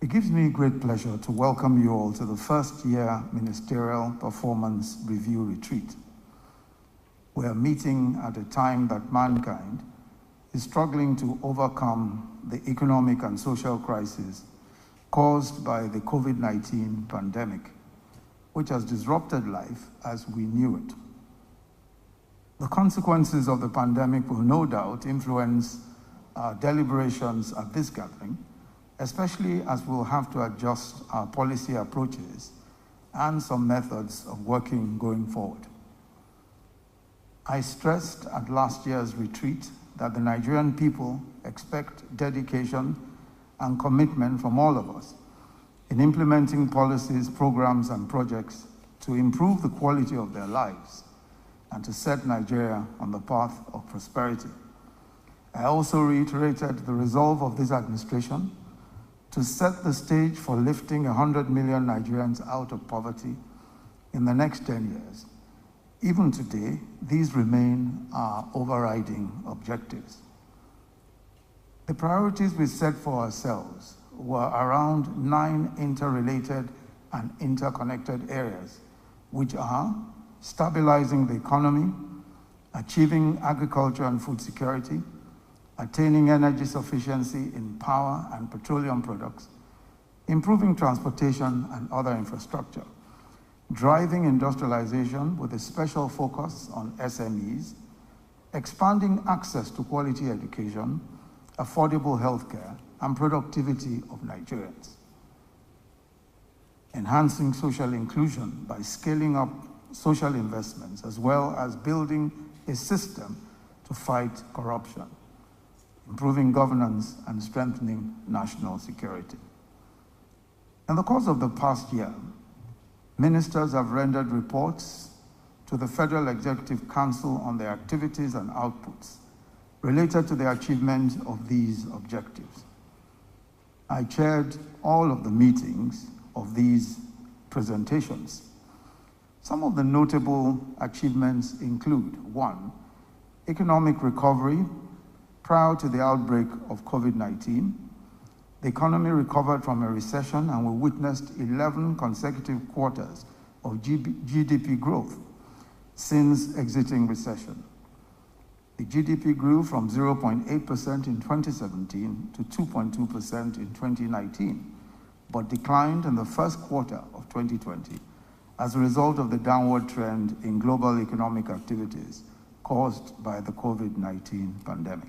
It gives me great pleasure to welcome you all to the first year Ministerial Performance Review Retreat. We are meeting at a time that mankind is struggling to overcome the economic and social crisis caused by the COVID-19 pandemic, which has disrupted life as we knew it. The consequences of the pandemic will no doubt influence our deliberations at this gathering, especially as we'll have to adjust our policy approaches and some methods of working going forward. I stressed at last year's retreat that the Nigerian people expect dedication and commitment from all of us in implementing policies, programs, and projects to improve the quality of their lives and to set Nigeria on the path of prosperity. I also reiterated the resolve of this administration to set the stage for lifting 100 million Nigerians out of poverty in the next 10 years. Even today, these remain our overriding objectives. The priorities we set for ourselves were around 9 interrelated and interconnected areas, which are stabilizing the economy, achieving agriculture and food security, attaining energy sufficiency in power and petroleum products, improving transportation and other infrastructure, driving industrialization with a special focus on SMEs, expanding access to quality education, affordable healthcare, and productivity of Nigerians, enhancing social inclusion by scaling up social investments, as well as building a system to fight corruption, improving governance, and strengthening national security. In the course of the past year, ministers have rendered reports to the Federal Executive Council on their activities and outputs related to the achievement of these objectives. I chaired all of the meetings of these presentations. Some of the notable achievements include: 1, economic recovery. Prior to the outbreak of COVID-19, the economy recovered from a recession and we witnessed 11 consecutive quarters of GDP growth since exiting recession. The GDP grew from 0.8% in 2017 to 2.2% in 2019, but declined in the first quarter of 2020 as a result of the downward trend in global economic activities caused by the COVID-19 pandemic.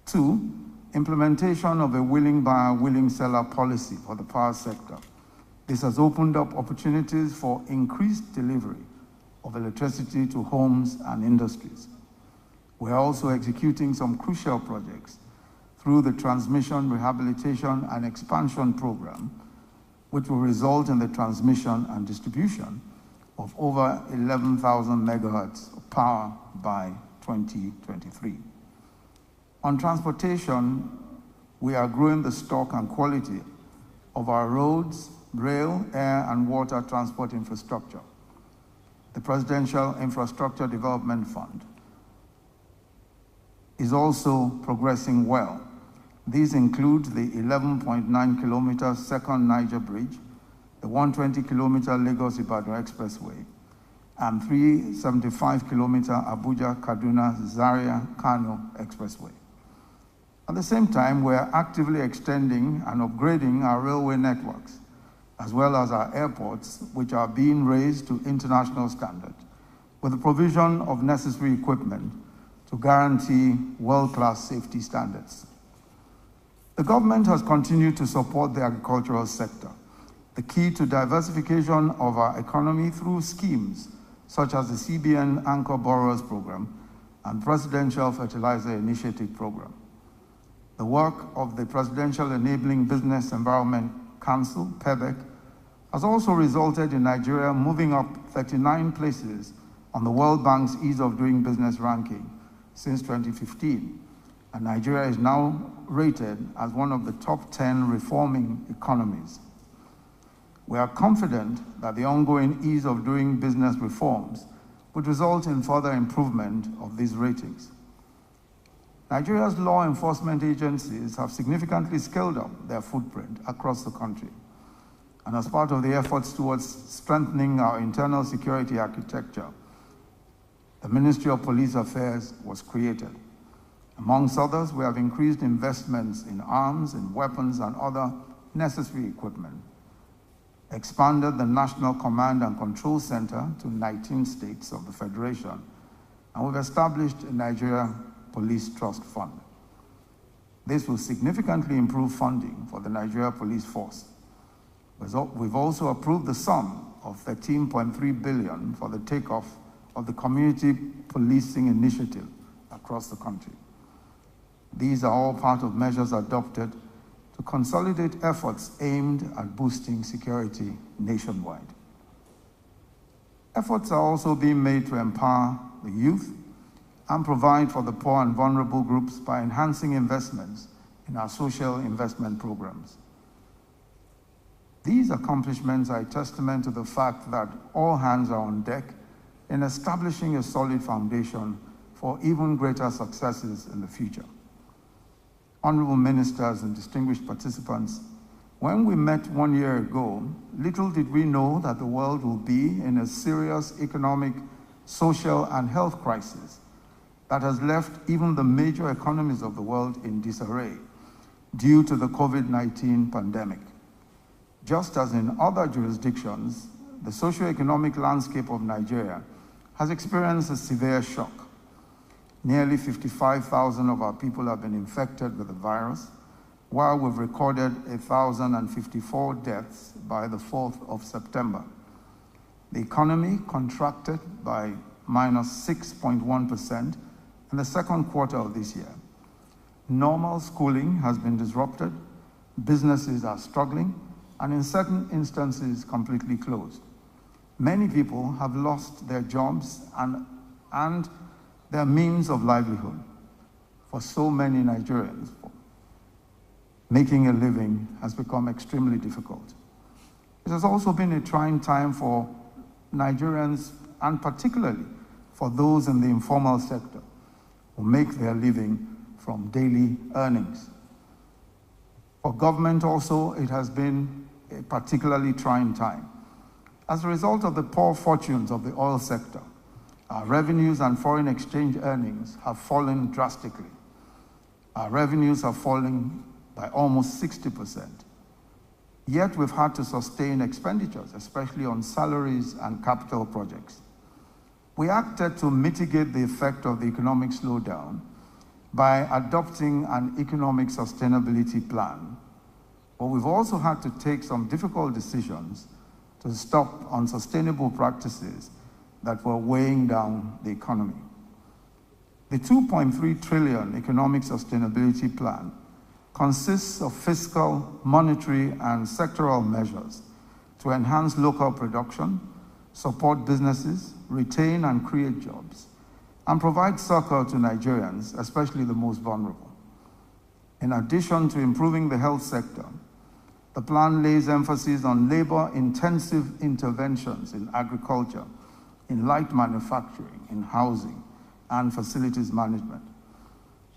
2, implementation of a willing buyer, willing seller policy for the power sector. This has opened up opportunities for increased delivery of electricity to homes and industries. We are also executing some crucial projects through the Transmission, Rehabilitation, and Expansion Program, which will result in the transmission and distribution of over 11,000 megawatts of power by 2023. On transportation, we are growing the stock and quality of our roads, rail, air, and water transport infrastructure. The Presidential Infrastructure Development Fund is also progressing well. These include the 11.9-kilometer Second Niger Bridge, the 120-kilometer Lagos-Ibadan Expressway, and 375-kilometer Abuja-Kaduna-Zaria-Kano Expressway. At the same time, we are actively extending and upgrading our railway networks, as well as our airports, which are being raised to international standards, with the provision of necessary equipment to guarantee world-class safety standards. The government has continued to support the agricultural sector, the key to diversification of our economy through schemes such as the CBN Anchor Borrowers Program and Presidential Fertilizer Initiative Program. The work of the Presidential Enabling Business Environment Council, PEBEC, has also resulted in Nigeria moving up 39 places on the World Bank's Ease of Doing Business ranking since 2015, and Nigeria is now rated as one of the top 10 reforming economies. We are confident that the ongoing ease of doing business reforms would result in further improvement of these ratings. Nigeria's law enforcement agencies have significantly scaled up their footprint across the country. And as part of the efforts towards strengthening our internal security architecture, the Ministerial Police Affairs was created. Amongst others, we have increased investments in arms, in weapons, and other necessary equipment, expanded the National Command and Control Center to 19 states of the Federation, and we've established a Nigeria Police Trust Fund. This will significantly improve funding for the Nigeria Police Force. We've also approved the sum of 13.3 billion for the takeoff of the community policing initiative across the country. These are all part of measures adopted to consolidate efforts aimed at boosting security nationwide. Efforts are also being made to empower the youth and provide for the poor and vulnerable groups by enhancing investments in our social investment programs. These accomplishments are a testament to the fact that all hands are on deck in establishing a solid foundation for even greater successes in the future. Honorable ministers and distinguished participants, when we met 1 year ago, little did we know that the world will be in a serious economic, social, and health crisis that has left even the major economies of the world in disarray due to the COVID-19 pandemic. Just as in other jurisdictions, the socio-economic landscape of Nigeria has experienced a severe shock. Nearly 55,000 of our people have been infected with the virus, while we've recorded 1,054 deaths by the 4th of September. The economy contracted by -6.1% in the second quarter of this year. Normal schooling has been disrupted, businesses are struggling, and in certain instances, completely closed. Many people have lost their jobs and their means of livelihood. For so many Nigerians, making a living has become extremely difficult. It has also been a trying time for Nigerians, and particularly for those in the informal sector who make their living from daily earnings. For government also, it has been a particularly trying time. As a result of the poor fortunes of the oil sector, our revenues and foreign exchange earnings have fallen drastically. Our revenues have fallen by almost 60%. Yet we've had to sustain expenditures, especially on salaries and capital projects. We acted to mitigate the effect of the economic slowdown by adopting an economic sustainability plan. But we've also had to take some difficult decisions to stop unsustainable practices that were weighing down the economy. The 2.3 trillion economic sustainability plan consists of fiscal, monetary, and sectoral measures to enhance local production, support businesses, retain and create jobs, and provide succor to Nigerians, especially the most vulnerable. In addition to improving the health sector, the plan lays emphasis on labor-intensive interventions in agriculture, in light manufacturing, in housing, and facilities management.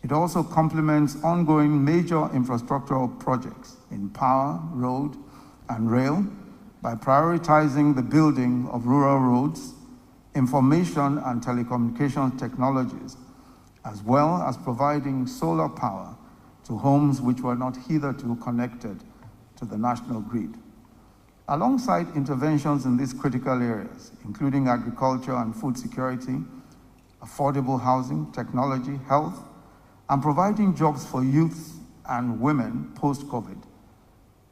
It also complements ongoing major infrastructural projects in power, road, and rail by prioritizing the building of rural roads, information and telecommunications technologies, as well as providing solar power to homes which were not hitherto connected to the national grid. Alongside interventions in these critical areas, including agriculture and food security, affordable housing, technology, health, and providing jobs for youth and women post-COVID,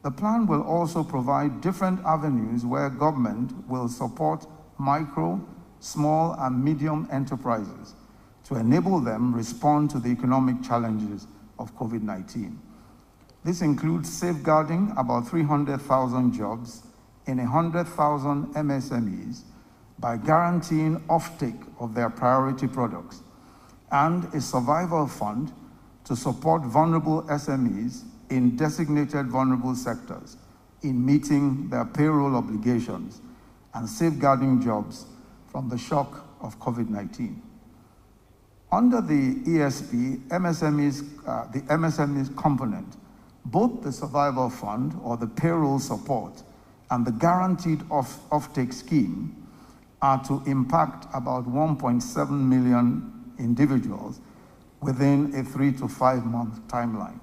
the plan will also provide different avenues where government will support micro, small, and medium enterprises to enable them respond to the economic challenges of COVID-19. This includes safeguarding about 300,000 jobs in 100,000 MSMEs by guaranteeing offtake of their priority products and a survival fund to support vulnerable SMEs in designated vulnerable sectors in meeting their payroll obligations and safeguarding jobs from the shock of COVID-19. Under the ESP, the MSMEs component, both the Survival Fund or the payroll support and the guaranteed offtake scheme are to impact about 1.7 million individuals within a 3 to 5 month timeline.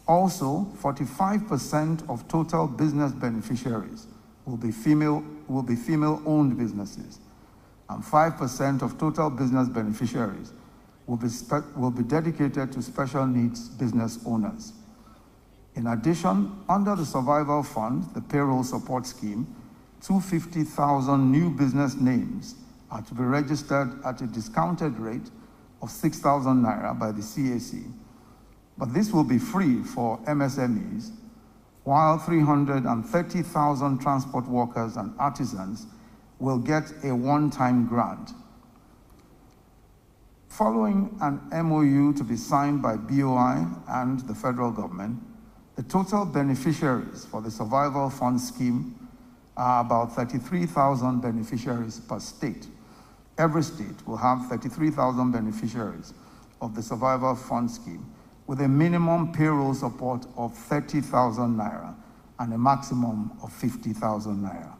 Also, 45% of total business beneficiaries will be female-owned businesses, and 5% of total business beneficiaries will be dedicated to special needs business owners. In addition, under the Survival Fund, the payroll support scheme, 250,000 new business names are to be registered at a discounted rate of 6,000 naira by the CAC. But this will be free for MSMEs, while 330,000 transport workers and artisans will get a one-time grant. Following an MOU to be signed by BOI and the federal government, the total beneficiaries for the Survival Fund scheme are about 33,000 beneficiaries per state. Every state will have 33,000 beneficiaries of the Survival Fund scheme, with a minimum payroll support of 30,000 naira and a maximum of 50,000 naira.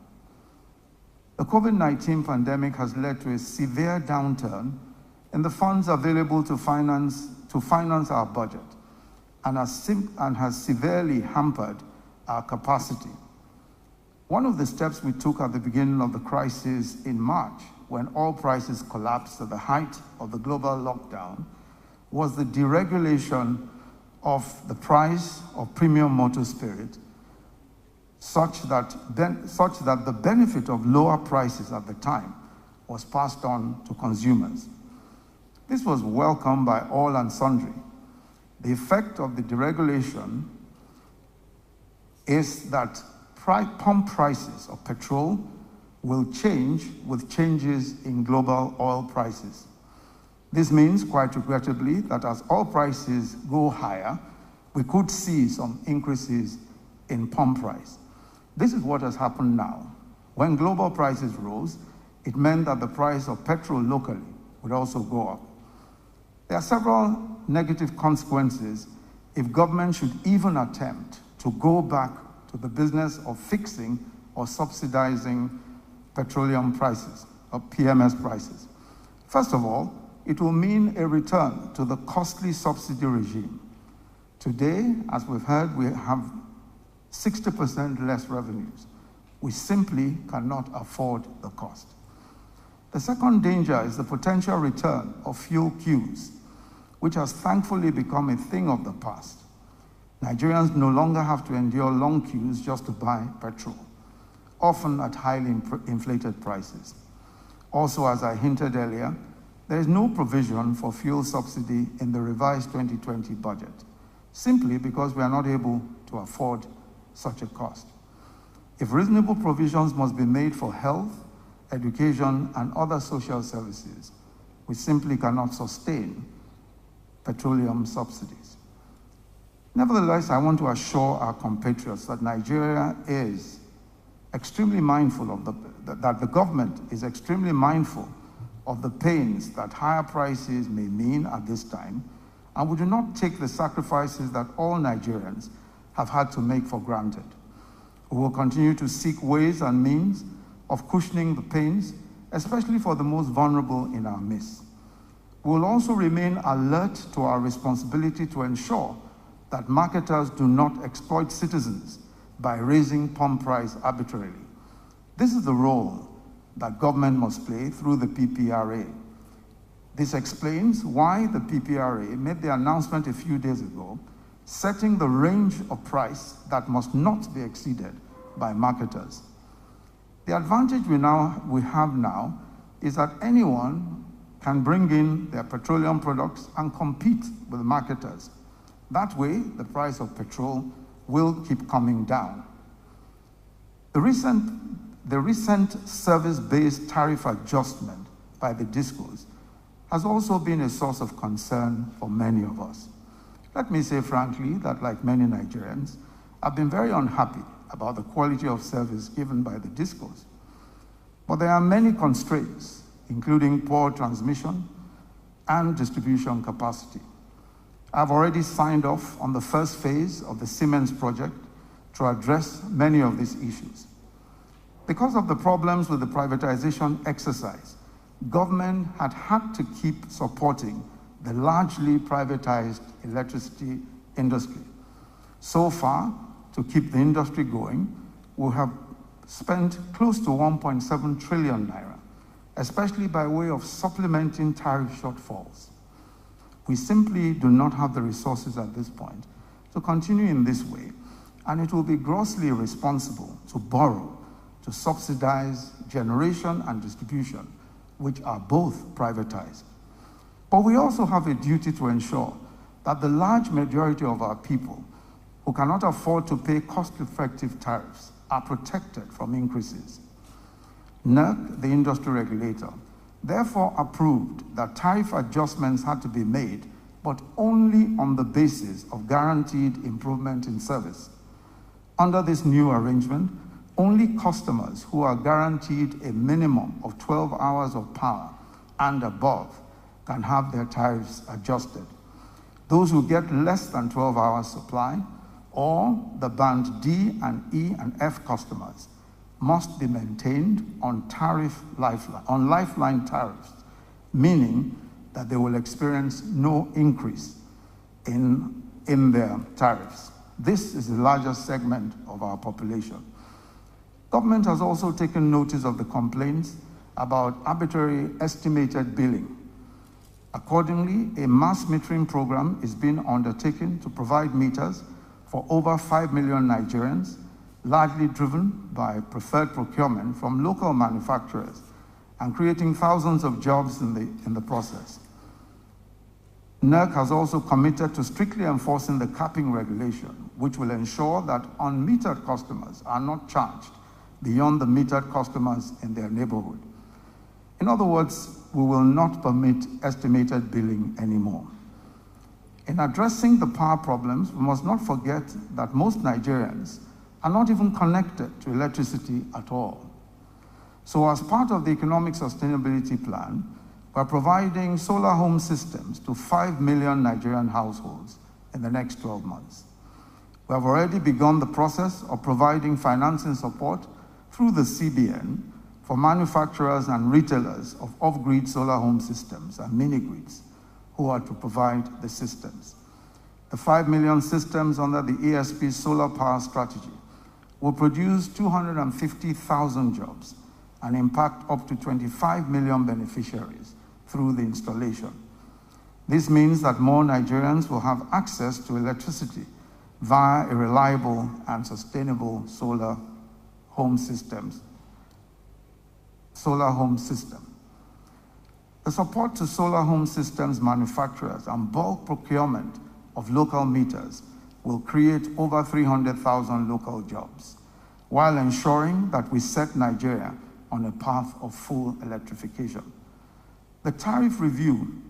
The COVID-19 pandemic has led to a severe downturn in the funds available to finance our budget and has severely hampered our capacity. One of the steps we took at the beginning of the crisis in March, when oil prices collapsed at the height of the global lockdown, was the deregulation of the price of premium motor spirit, such that the benefit of lower prices at the time was passed on to consumers. This was welcomed by all and sundry. The effect of the deregulation is that pump prices of petrol will change with changes in global oil prices. This means, quite regrettably, that as oil prices go higher, we could see some increases in pump price. This is what has happened now. When global prices rose, it meant that the price of petrol locally would also go up. There are several negative consequences if government should even attempt to go back to the business of fixing or subsidizing petroleum prices, or PMS prices. First of all, it will mean a return to the costly subsidy regime. Today, as we've heard, we have 60% less revenues. We simply cannot afford the cost. The second danger is the potential return of fuel queues, which has thankfully become a thing of the past. Nigerians no longer have to endure long queues just to buy petrol, often at highly inflated prices. Also, as I hinted earlier, there is no provision for fuel subsidy in the revised 2020 budget, simply because we are not able to afford such a cost. If reasonable provisions must be made for health, education, and other social services, we simply cannot sustain petroleum subsidies. Nevertheless, I want to assure our compatriots that Nigeria is extremely mindful of that the government is extremely mindful of the pains that higher prices may mean at this time, and we do not take the sacrifices that all Nigerians have had to make for granted. We will continue to seek ways and means of cushioning the pains, especially for the most vulnerable in our midst. We will also remain alert to our responsibility to ensure that marketers do not exploit citizens by raising pump price arbitrarily. This is the role that government must play through the PPRA. This explains why the PPRA made the announcement a few days ago, setting the range of price that must not be exceeded by marketers. The advantage we have now is that anyone can bring in their petroleum products and compete with marketers. That way, the price of petrol will keep coming down. The recent service-based tariff adjustment by the DISCOs has also been a source of concern for many of us. Let me say frankly that, like many Nigerians, I've been very unhappy about the quality of service given by the DISCOs. But there are many constraints, including poor transmission and distribution capacity. I've already signed off on the first phase of the Siemens project to address many of these issues. Because of the problems with the privatization exercise, government had to keep supporting the largely privatized electricity industry. So far, to keep the industry going, we have spent close to 1.7 trillion naira, especially by way of supplementing tariff shortfalls. We simply do not have the resources at this point to continue in this way, and it will be grossly irresponsible to borrow to subsidize generation and distribution, which are both privatized. But we also have a duty to ensure that the large majority of our people who cannot afford to pay cost-effective tariffs are protected from increases. NERC, the industry regulator, therefore approved that tariff adjustments had to be made, but only on the basis of guaranteed improvement in service. Under this new arrangement, only customers who are guaranteed a minimum of 12 hours of power and above can have their tariffs adjusted. Those who get less than 12 hours supply, or the band D and E and F customers, must be maintained on lifeline tariffs, meaning that they will experience no increase in their tariffs. This is the largest segment of our population. Government has also taken notice of the complaints about arbitrary estimated billing. Accordingly, a mass metering program is being undertaken to provide meters for over 5 million Nigerians, largely driven by preferred procurement from local manufacturers and creating thousands of jobs in the process. NERC has also committed to strictly enforcing the capping regulation, which will ensure that unmetered customers are not charged beyond the metered customers in their neighborhood. In other words, we will not permit estimated billing anymore. In addressing the power problems, we must not forget that most Nigerians are not even connected to electricity at all. So as part of the economic sustainability plan, we're providing solar home systems to 5 million Nigerian households in the next 12 months. We have already begun the process of providing financing support through the CBN for manufacturers and retailers of off-grid solar home systems and mini-grids who are to provide the systems. The 5 million systems under the ESP solar power strategy will produce 250,000 jobs and impact up to 25 million beneficiaries through the installation. This means that more Nigerians will have access to electricity via a reliable and sustainable solar home system. The support to solar home systems manufacturers and bulk procurement of local meters will create over 300,000 local jobs, while ensuring that we set Nigeria on a path of full electrification. The tariff review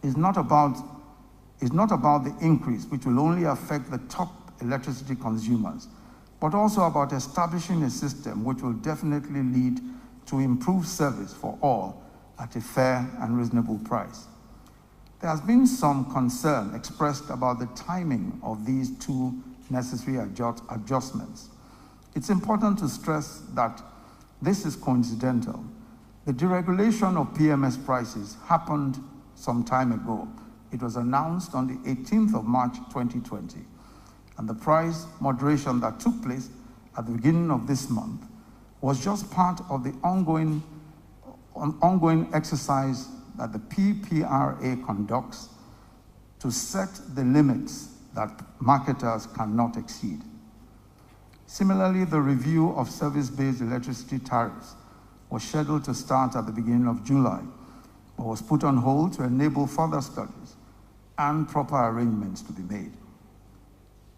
is not about the increase, which will only affect the top electricity consumers, but also about establishing a system which will definitely lead to improved service for all at a fair and reasonable price. There has been some concern expressed about the timing of these two necessary adjustments. It's important to stress that this is coincidental. The deregulation of PMS prices happened some time ago. It was announced on the 18th of March 2020, and the price moderation that took place at the beginning of this month was just part of the ongoing exercise that the PPRA conducts to set the limits that marketers cannot exceed. Similarly, the review of service-based electricity tariffs was scheduled to start at the beginning of July, but was put on hold to enable further studies and proper arrangements to be made.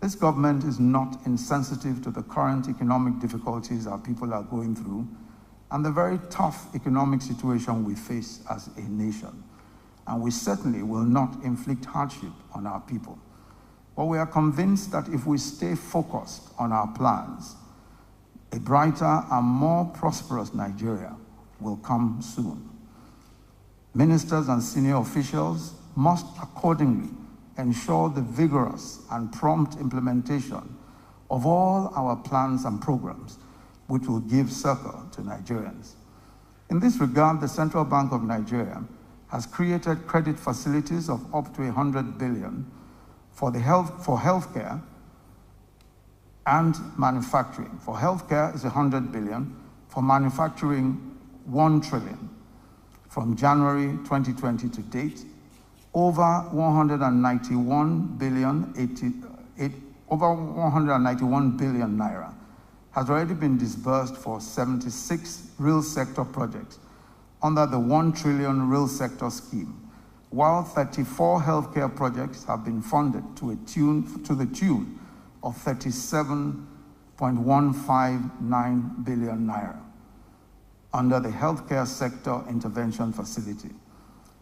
This government is not insensitive to the current economic difficulties our people are going through and the very tough economic situation we face as a nation. And we certainly will not inflict hardship on our people. But we are convinced that if we stay focused on our plans, a brighter and more prosperous Nigeria will come soon. Ministers and senior officials must accordingly ensure the vigorous and prompt implementation of all our plans and programs which will give succor to Nigerians. In this regard, the Central Bank of Nigeria has created credit facilities of up to 100 billion for healthcare and manufacturing. For healthcare is 100 billion, for manufacturing 1 trillion. From January 2020 to date, over 191 billion naira has already been disbursed for 76 real sector projects under the 1 trillion real sector scheme, while 34 healthcare projects have been funded to the tune of 37.159 billion naira under the Healthcare Sector Intervention Facility.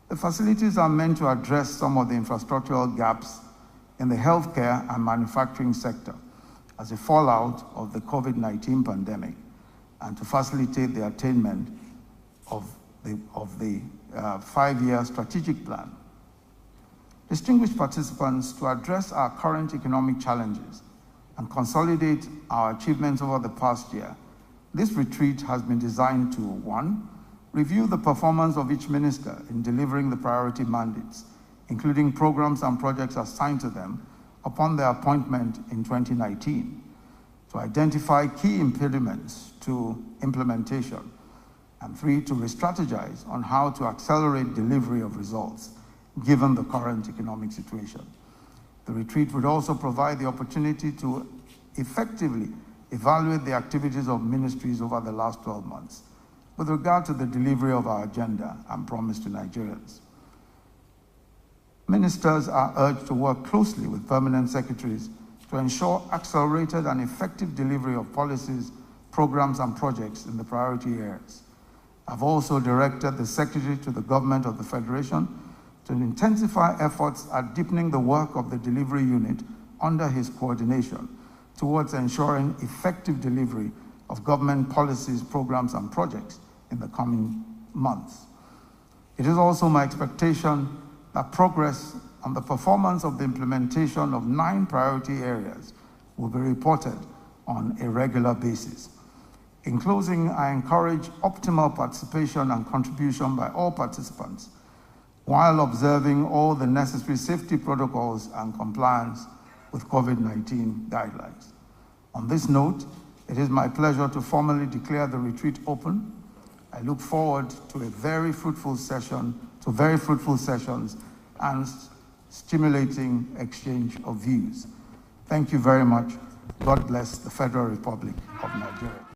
The facilities are meant to address some of the infrastructural gaps in the healthcare and manufacturing sector as a fallout of the COVID-19 pandemic, and to facilitate the attainment of the 5-year strategic plan. Distinguished participants, to address our current economic challenges and consolidate our achievements over the past year, this retreat has been designed to, 1, review the performance of each minister in delivering the priority mandates, including programs and projects assigned to them upon their appointment in 2019, to identify key impediments to implementation, and 3, to re-strategize on how to accelerate delivery of results given the current economic situation. The retreat would also provide the opportunity to effectively evaluate the activities of ministries over the last 12 months with regard to the delivery of our agenda and promise to Nigerians. Ministers are urged to work closely with permanent secretaries to ensure accelerated and effective delivery of policies, programs, and projects in the priority areas. I've also directed the Secretary to the Government of the Federation to intensify efforts at deepening the work of the delivery unit under his coordination towards ensuring effective delivery of government policies, programs, and projects in the coming months. It is also my expectation that progress on the performance of the implementation of 9 priority areas will be reported on a regular basis. In closing, I encourage optimal participation and contribution by all participants while observing all the necessary safety protocols and compliance with COVID-19 guidelines. On this note, it is my pleasure to formally declare the retreat open. I look forward to very fruitful sessions and stimulating exchange of views. Thank you very much. God bless the Federal Republic of Nigeria.